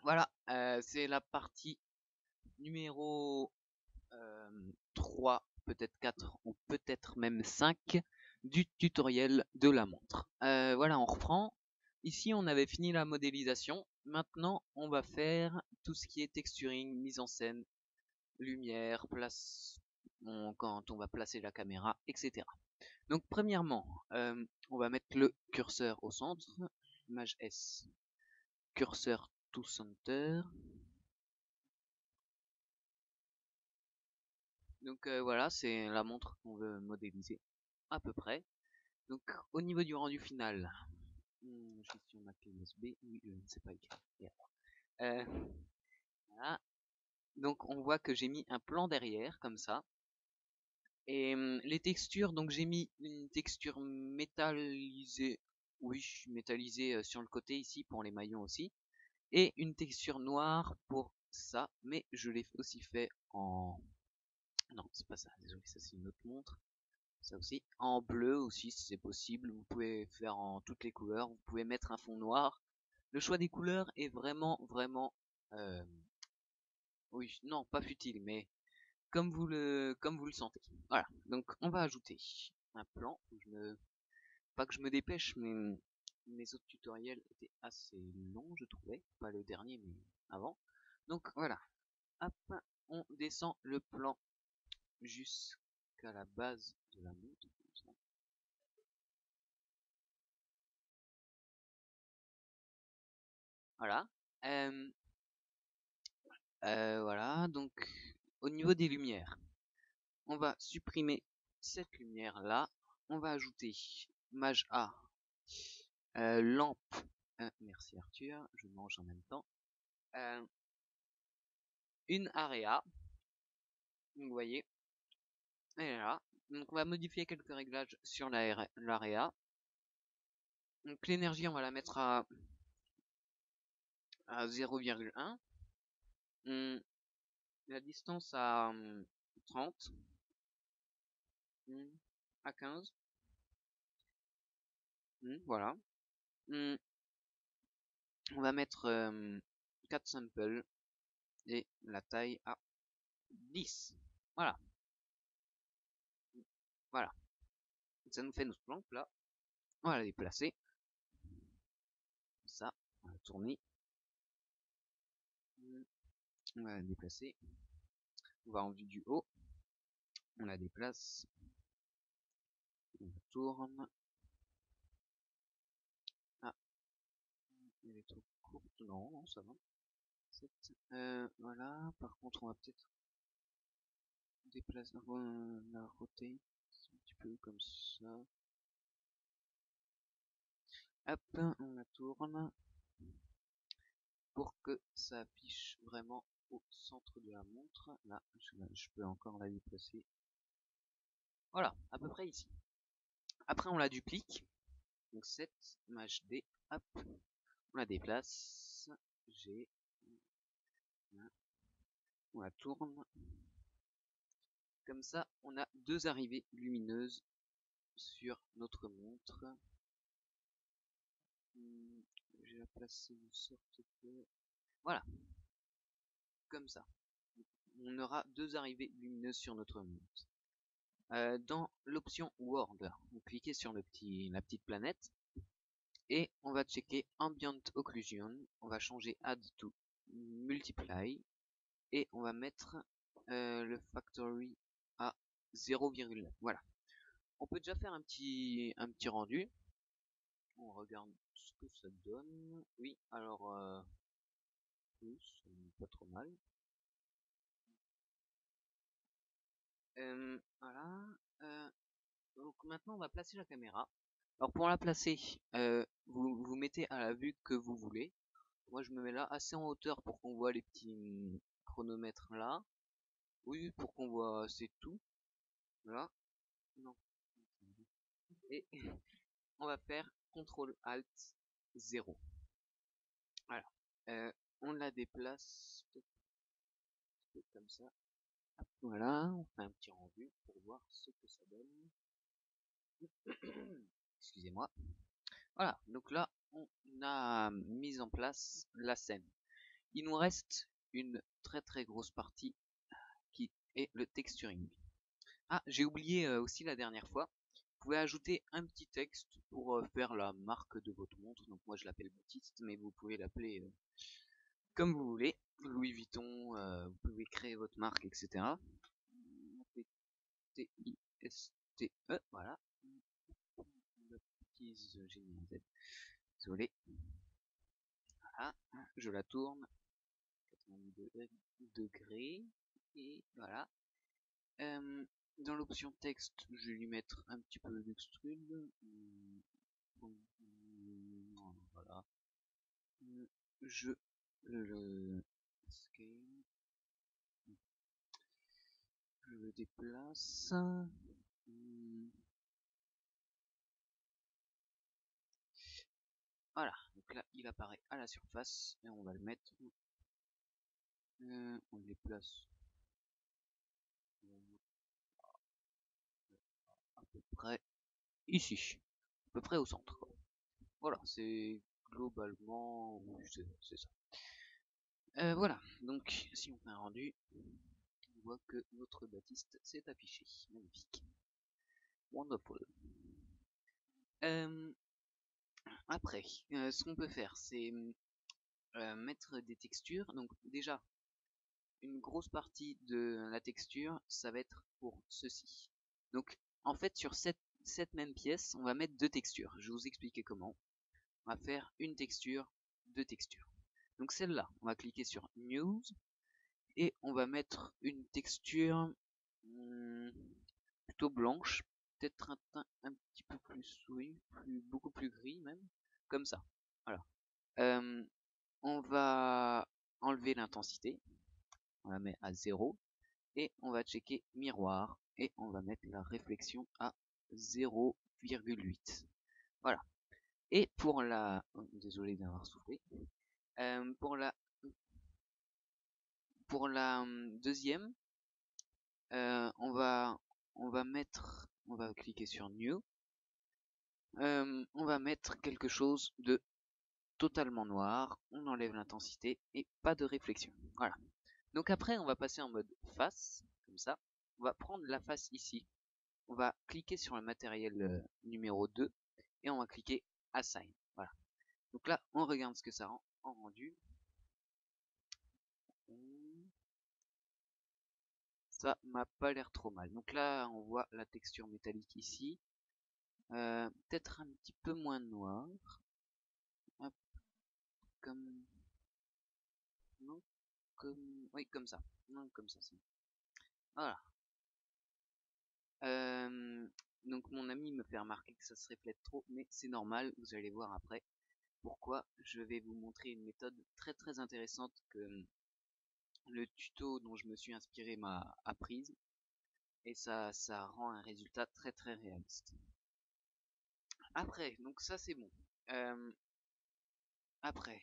Voilà, c'est la partie numéro 3, peut-être 4 ou peut-être même 5 du tutoriel de la montre. Voilà, on reprend. Ici, on avait fini la modélisation. Maintenant, on va faire tout ce qui est texturing, mise en scène, lumière, place, quand on va placer la caméra, etc. Donc, premièrement, on va mettre le curseur au centre. Image S. Curseur to center. Donc voilà, c'est la montre qu'on veut modéliser à peu près. Donc au niveau du rendu final, je suis sur ma clé USB, oui, je ne sais pas écrire. Voilà. Donc on voit que j'ai mis un plan derrière comme ça. Et les textures, donc j'ai mis une texture métallisée, oui, métallisée sur le côté ici pour les maillons aussi, et une texture noire pour ça, mais je l'ai aussi fait en... Non, c'est pas ça, désolé, ça c'est une autre montre. Ça aussi. En bleu aussi, si c'est possible. Vous pouvez faire en toutes les couleurs. Vous pouvez mettre un fond noir. Le choix des couleurs est vraiment, euh, oui, non, pas futile, mais comme vous le sentez. Voilà. Donc, on va ajouter un plan. Pas que je me dépêche, mais mes autres tutoriels étaient assez longs, je trouvais. Pas le dernier, mais avant. Donc, voilà. Hop, on descend le plan jusqu'à la base de la montre. Voilà. Euh, voilà, donc au niveau des lumières, on va supprimer cette lumière-là. On va ajouter Maj A, lampe. Merci Arthur, je mange en même temps. Une area, vous voyez, elle est là. Donc on va modifier quelques réglages sur l'area. Donc l'énergie, on va la mettre à 0,1. La distance à 30. À 15. Voilà. On va mettre 4 samples et la taille à 10. Voilà. Voilà. Ça nous fait notre planque là. On va la déplacer. Ça, on va la tourner. On va la déplacer. On va en vue du haut. On la déplace. On la tourne. Ah, elle est trop courte. Non, non, ça va. Voilà. Par contre, on va peut-être déplacer, la roter un petit peu comme ça. Hop, on la tourne pour que ça affiche vraiment au centre de la montre. Là, je peux encore la déplacer. Voilà, à peu près ici. Après, on la duplique. Donc 7, image D, hop, on la déplace. G, on la tourne. Comme ça, on a deux arrivées lumineuses sur notre montre. Je vais la placer de sorte que... Voilà, comme ça. On aura deux arrivées lumineuses sur notre montre. Dans l'option World, vous cliquez sur la petite planète et on va checker Ambient Occlusion. On va changer Add to Multiply et on va mettre le Factory à 0,9. Voilà. On peut déjà faire un petit rendu. On regarde ce que ça donne. Oui, alors plus, pas trop mal. Voilà. Donc maintenant, on va placer la caméra. Alors pour la placer, vous mettez à la vue que vous voulez. Moi je me mets là assez en hauteur pour qu'on voit les petits chronomètres là. Oui, pour qu'on voit, c'est tout. Voilà. Non. Et on va faire CTRL ALT 0. Voilà. On la déplace comme ça. Voilà, on fait un petit rendu pour voir ce que ça donne. Excusez-moi. Voilà, donc là, on a mis en place la scène. Il nous reste une très grosse partie qui est le texturing. Ah, j'ai oublié aussi la dernière fois, vous pouvez ajouter un petit texte pour faire la marque de votre montre. Donc moi je l'appelle Baptiste, mais vous pouvez l'appeler comme vous voulez. Louis Vuitton, vous pouvez créer votre marque, etc. T-I-S-T-E, voilà. J'ai mis un Z. Désolé. Voilà, je la tourne. 90 degrés. Et voilà. Dans l'option texte, je vais lui mettre un petit peu d'extrude. Voilà. Je le scale. Je le déplace. Voilà. Donc là, il apparaît à la surface. Et on va le mettre. On le déplace. À peu près ici. À peu près au centre, quoi. Voilà, c'est globalement, oui, c'est ça. Voilà, donc si on fait un rendu, on voit que notre Baptiste s'est affiché. Magnifique. Wonderful. Après, ce qu'on peut faire, c'est mettre des textures. Donc déjà, une grosse partie de la texture, ça va être pour ceci. Donc en fait, sur cette même pièce, on va mettre deux textures. Je vais vous expliquer comment. On va faire une texture, deux textures. Donc celle-là, on va cliquer sur News et on va mettre une texture plutôt blanche, peut-être un teint un petit peu plus, oui, beaucoup plus gris même, comme ça. Voilà. On va enlever l'intensité, on la met à 0 et on va checker miroir et on va mettre la réflexion à 0,8. Voilà. Et pour la... Oh, désolé d'avoir soufflé. Pour la deuxième, on va cliquer sur New. On va mettre quelque chose de totalement noir. On enlève l'intensité et pas de réflexion. Voilà. Donc après, on va passer en mode face, comme ça. On va prendre la face ici. On va cliquer sur le matériel numéro 2 et on va cliquer Assign. Voilà. Donc là, on regarde ce que ça rend en rendu. Ça m'a pas l'air trop mal. Donc là, on voit la texture métallique ici. Peut-être un petit peu moins noir. Hop, comme... Non, comme... Oui, comme ça. Non, comme ça. Voilà. Donc mon ami me fait remarquer que ça se reflète trop, mais c'est normal, vous allez voir après pourquoi. Je vais vous montrer une méthode très intéressante que le tuto dont je me suis inspiré m'a apprise, et ça rend un résultat très réaliste. Après, donc ça c'est bon. Après,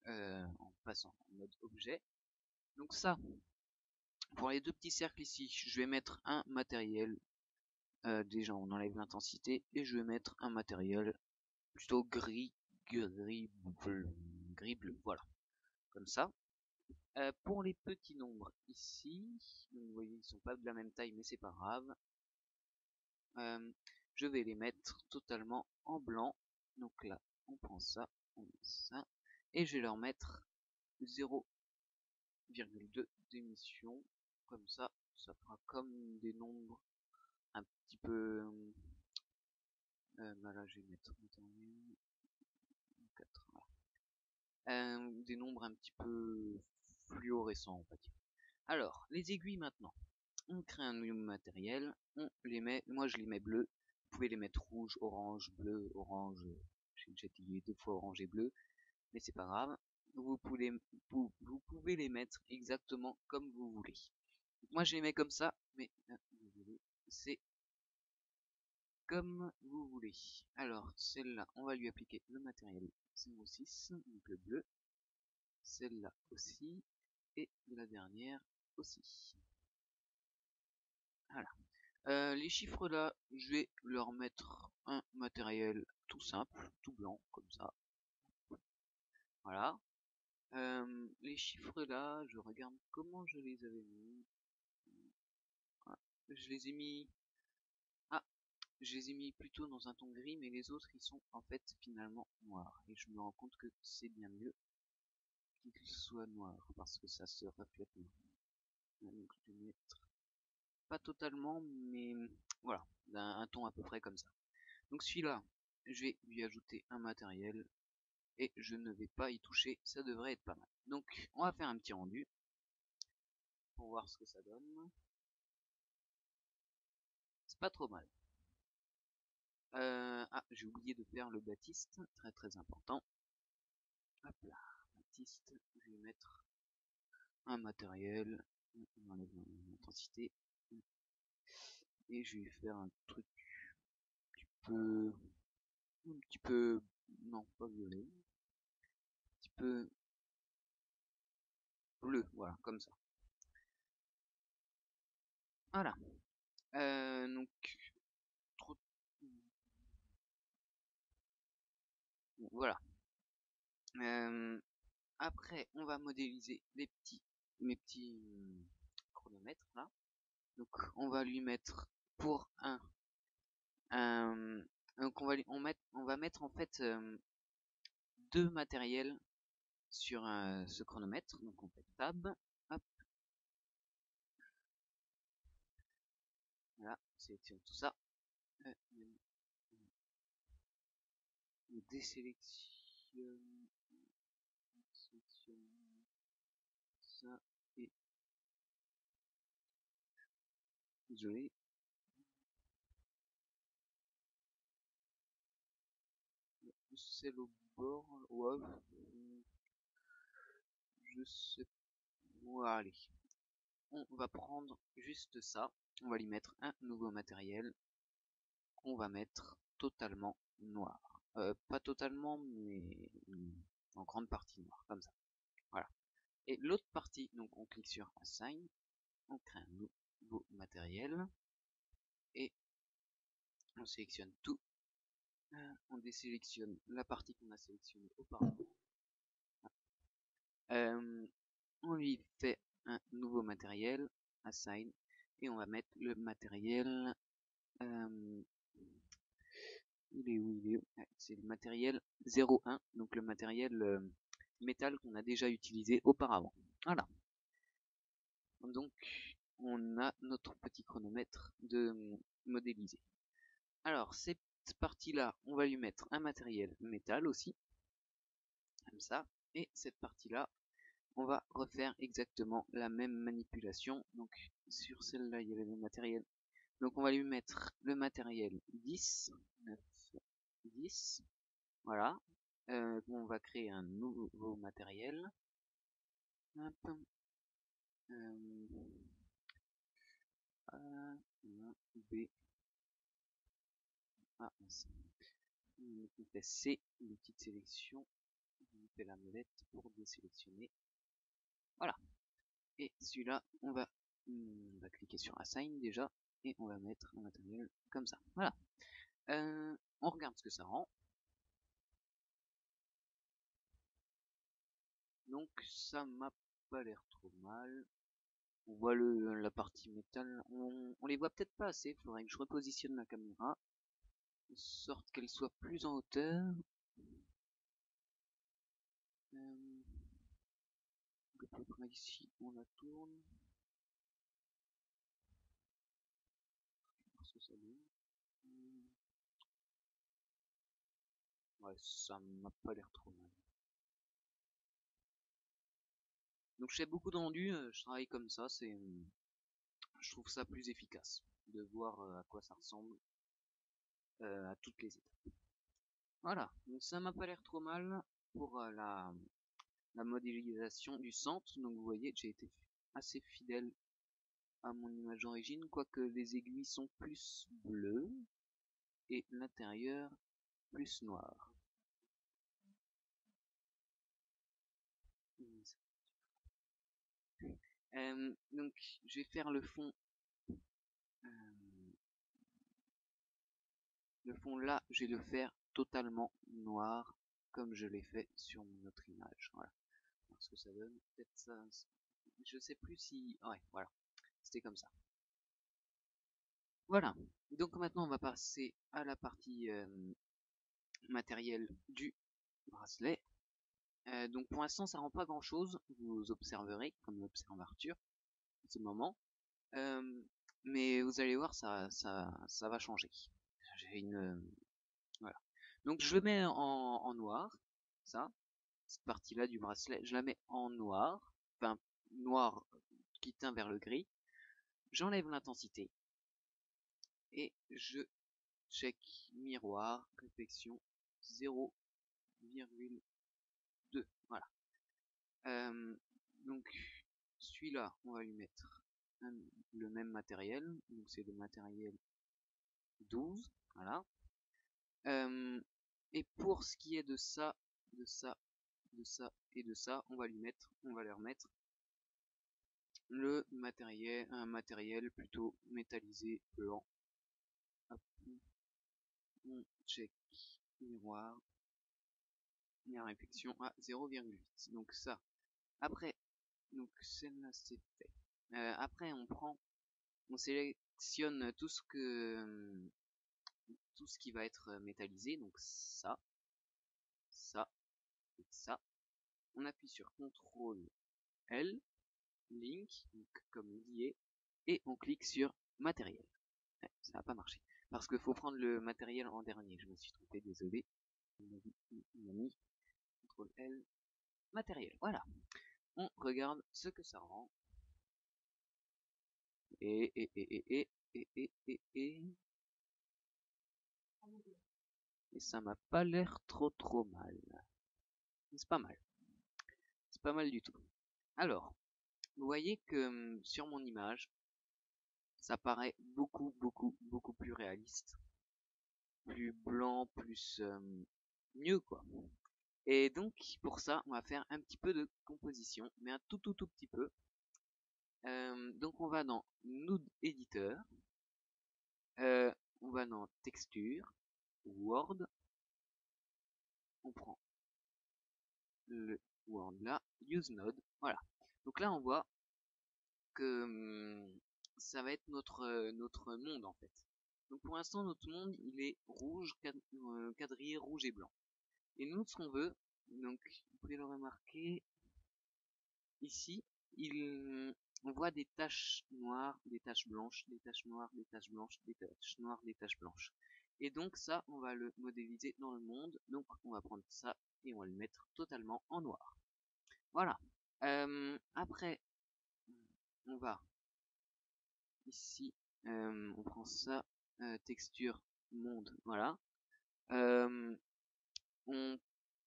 en passant en mode objet, donc ça, pour les deux petits cercles ici, je vais mettre un matériel. Déjà on enlève l'intensité et je vais mettre un matériel plutôt gris bleu, voilà, comme ça. Pour les petits nombres ici, vous voyez ils sont pas de la même taille mais c'est pas grave. Je vais les mettre totalement en blanc. Donc là on prend ça, on met ça et je vais leur mettre 0,2 d'émission, comme ça fera comme des nombres un petit peu... bah là je vais mettre 4, voilà. Des nombres un petit peu fluorescents, on va dire. Alors, les aiguilles maintenant. On crée un nouveau matériel, on les met, moi je les mets bleus, vous pouvez les mettre rouge, orange, bleu, orange, j'ai déjà dit 2 fois orange et bleu, mais c'est pas grave. Vous pouvez les mettre exactement comme vous voulez. Moi je les mets comme ça, mais c'est comme vous voulez. Alors, celle-là, on va lui appliquer le matériel 06, donc le bleu. Celle-là aussi. Et la dernière aussi. Voilà. Les chiffres là, je vais leur mettre un matériel tout simple, tout blanc, comme ça. Voilà. Les chiffres là, je regarde comment je les avais mis. Ah, je les ai mis. Ah, je les ai mis plutôt dans un ton gris, mais les autres ils sont en fait finalement noirs. Et je me rends compte que c'est bien mieux qu'ils soient noirs parce que ça se reflète mieux. Donc je vais mettre pas totalement, mais voilà, un ton à peu près comme ça. Donc celui-là, je vais lui ajouter un matériel et je ne vais pas y toucher, ça devrait être pas mal. Donc on va faire un petit rendu pour voir ce que ça donne. C'est pas trop mal. Ah, j'ai oublié de faire le Baptiste, très très important. Hop là, Baptiste, je vais mettre un matériel, on enlève l'intensité, et je vais faire un truc un petit peu, non pas violet, un petit peu bleu, voilà, comme ça. Voilà. Donc, trop... voilà. Après, on va modéliser mes petits chronomètres là. Donc, on va lui mettre pour donc on va mettre en fait deux matériels sur ce chronomètre. Donc, on fait tab, hop, voilà, sélectionne tout ça. On désélectionne ça et désolé. Celle au bord, ouais, je sais. Voilà, allez. On va prendre juste ça. On va lui mettre un nouveau matériel. On va mettre totalement noir. Pas totalement, mais en grande partie noir, comme ça. Voilà. Et l'autre partie, donc on clique sur Assign, on crée un nouveau matériel et on sélectionne tout. On désélectionne la partie qu'on a sélectionnée auparavant. On lui fait un nouveau matériel, Assign, et on va mettre le matériel. Il est où? C'est le matériel 01, donc le matériel métal qu'on a déjà utilisé auparavant. Voilà. Donc on a notre petit chronomètre de modéliser. Alors cette partie-là, on va lui mettre un matériel métal aussi, comme ça. Et cette partie-là, on va refaire exactement la même manipulation. Donc sur celle-là, il y avait le matériel. Donc on va lui mettre le matériel 10, 9, 10. Voilà. On va créer un nouveau matériel. Hop. A, B. Ah, on fait C, une petite sélection. On fait la molette pour désélectionner. Voilà. Et celui-là, on va cliquer sur Assign déjà. Et on va mettre un matériel comme ça. Voilà. On regarde ce que ça rend. Donc ça m'a pas l'air trop mal. On voit la partie métal. On les voit peut-être pas assez. Il faudrait que je repositionne la caméra. De sorte qu'elle soit plus en hauteur. À peu près ici, on la tourne. Parce que ça donne. Ouais, ça m'a pas l'air trop mal. Donc je fais beaucoup de rendu, je travaille comme ça, je trouve ça plus efficace de voir à quoi ça ressemble à toutes les étapes. Voilà, donc ça m'a pas l'air trop mal pour la modélisation du centre. Donc vous voyez, j'ai été assez fidèle à mon image d'origine, quoique les aiguilles sont plus bleues et l'intérieur plus noir. Donc je vais faire le fond. Le fond là, je vais le faire totalement noir comme je l'ai fait sur mon autre image. Voilà. voir ce que ça donne. Peut-être ça. Je sais plus si. Ouais, voilà. C'était comme ça. Voilà. Donc maintenant, on va passer à la partie matérielle du bracelet. Donc pour l'instant, ça rend pas grand chose. Vous observerez, comme l'observe Arthur, en ce moment. Mais vous allez voir, ça va changer. J'ai une. Voilà. Donc je le mets en noir. Ça. Cette partie-là du bracelet, je la mets en noir. Enfin, noir qui tend vers le gris. J'enlève l'intensité. Et je check miroir, réflexion 0,2. Voilà. Donc celui-là, on va lui mettre le même matériel. Donc c'est le matériel 12. Voilà. Et pour ce qui est de ça, de ça, de ça et de ça, on va leur mettre un matériel plutôt métallisé blanc. Hop. On check miroir. La réflexion à 0,8. Donc ça. Après, donc celle-là c'est fait. Après on sélectionne tout ce qui va être métallisé. Donc ça, ça et ça. On appuie sur CTRL L, link, donc comme lié, et on clique sur matériel. Ça n'a pas marché. Parce qu'il faut prendre le matériel en dernier. Je me suis trompé, désolé. On a mis CTRL L, matériel. Voilà. On regarde ce que ça rend. Et ça m'a pas l'air trop mal. C'est pas mal. C'est pas mal du tout. Alors, vous voyez que sur mon image, ça paraît beaucoup plus réaliste. Plus blanc, plus mieux quoi. Et donc pour ça, on va faire un petit peu de composition, mais un tout petit peu. Donc on va dans Nude Editor, on va dans Texture, Word, on prend le Word là, Use Node, voilà. Donc là on voit que ça va être notre monde en fait. Donc pour l'instant notre monde il est rouge, quadrillé rouge et blanc. Et nous ce qu'on veut, donc vous pouvez le remarquer ici, on voit des taches noires, des taches blanches, des taches noires, des taches blanches, des taches noires, des taches blanches. Et donc ça, on va le modéliser dans le monde. Donc on va prendre ça et on va le mettre totalement en noir. Voilà. Après, on va ici, on prend ça, texture monde, voilà. On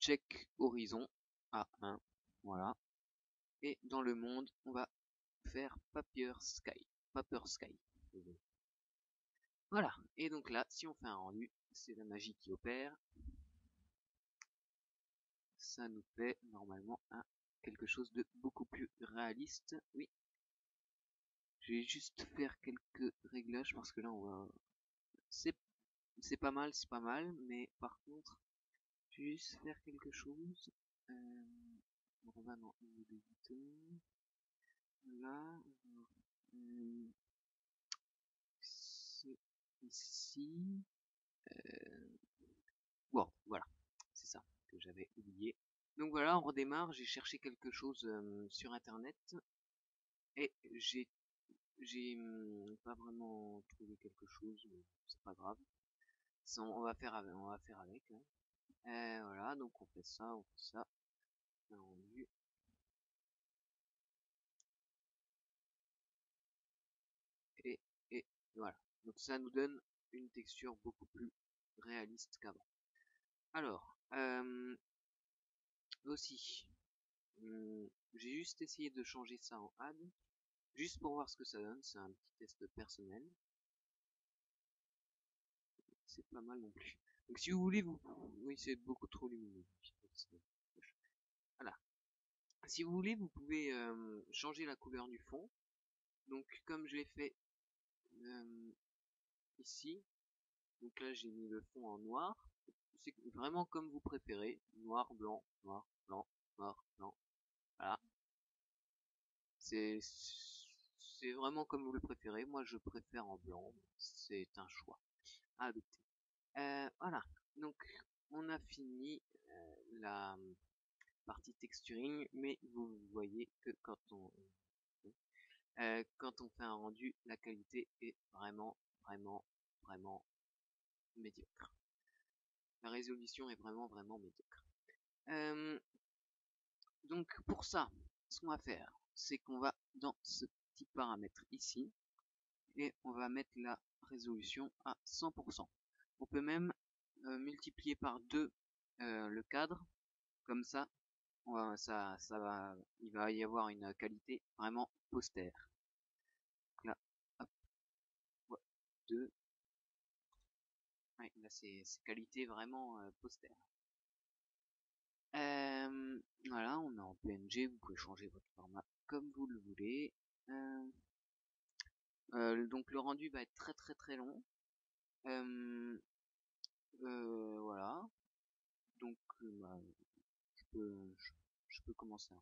check horizon à 1, voilà. Et dans le monde, on va faire Paper Sky. Paper Sky. Voilà. Et donc là, si on fait un rendu, c'est la magie qui opère. Ça nous fait normalement quelque chose de beaucoup plus réaliste. Oui. Je vais juste faire quelques réglages parce que là on va. C'est pas mal, c'est pas mal, mais par contre, je vais juste faire quelque chose. On va dans l'éditeur. Là, c'est ici. Word, voilà, c'est ça que j'avais oublié. Donc voilà, on redémarre. J'ai cherché quelque chose sur internet et j'ai pas vraiment trouvé quelque chose, mais c'est pas grave. On va faire avec. Hein. Voilà, donc on fait ça, rendu. Et voilà. Donc ça nous donne une texture beaucoup plus réaliste qu'avant. Alors, aussi, j'ai juste essayé de changer ça en add, juste pour voir ce que ça donne. C'est un petit test personnel. C'est pas mal non plus. Donc si vous voulez, oui, c'est beaucoup trop lumineux. Voilà. Si vous voulez, vous pouvez changer la couleur du fond. Donc comme je l'ai fait ici, donc là j'ai mis le fond en noir. C'est vraiment comme vous préférez, noir, blanc, noir, blanc, noir, blanc. Voilà. C'est vraiment comme vous le préférez. Moi, je préfère en blanc. C'est un choix à adopter. Voilà. Donc, on a fini la partie texturing, mais vous voyez que quand on fait un rendu, la qualité est vraiment, vraiment, vraiment médiocre. La résolution est vraiment, vraiment médiocre. Donc pour ça, ce qu'on va faire, c'est qu'on va dans ce petit paramètre ici, et on va mettre la résolution à 100%. On peut même multiplier par 2 le cadre, comme ça, il va y avoir une qualité vraiment austère. Donc là, hop, 2. Ouais, là c'est qualité vraiment postère. Voilà, on est en PNG, vous pouvez changer votre format comme vous le voulez. Donc le rendu va être très très très long. Voilà. Donc bah, je peux commencer.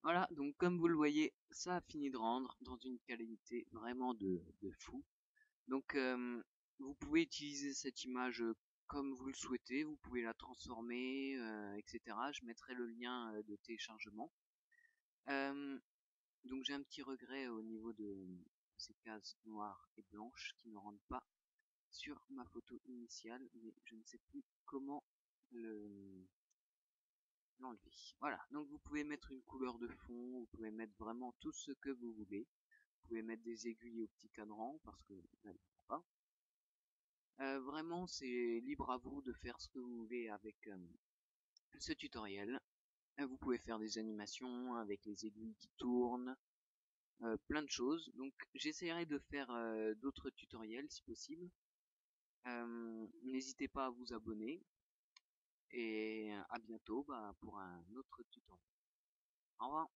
Voilà, donc comme vous le voyez, ça a fini de rendre dans une qualité vraiment de fou. Donc vous pouvez utiliser cette image comme vous le souhaitez, vous pouvez la transformer, etc. Je mettrai le lien de téléchargement. Donc j'ai un petit regret au niveau de ces cases noires et blanches qui ne rentrent pas sur ma photo initiale, mais je ne sais plus comment l'enlever. Voilà, donc vous pouvez mettre une couleur de fond, vous pouvez mettre vraiment tout ce que vous voulez. Vous pouvez mettre des aiguilles au petit cadran parce que là, il n'y en a pas. Vraiment, c'est libre à vous de faire ce que vous voulez avec ce tutoriel. Vous pouvez faire des animations avec les aiguilles qui tournent, plein de choses. Donc j'essaierai de faire d'autres tutoriels si possible. N'hésitez pas à vous abonner et à bientôt pour un autre tutoriel. Au revoir.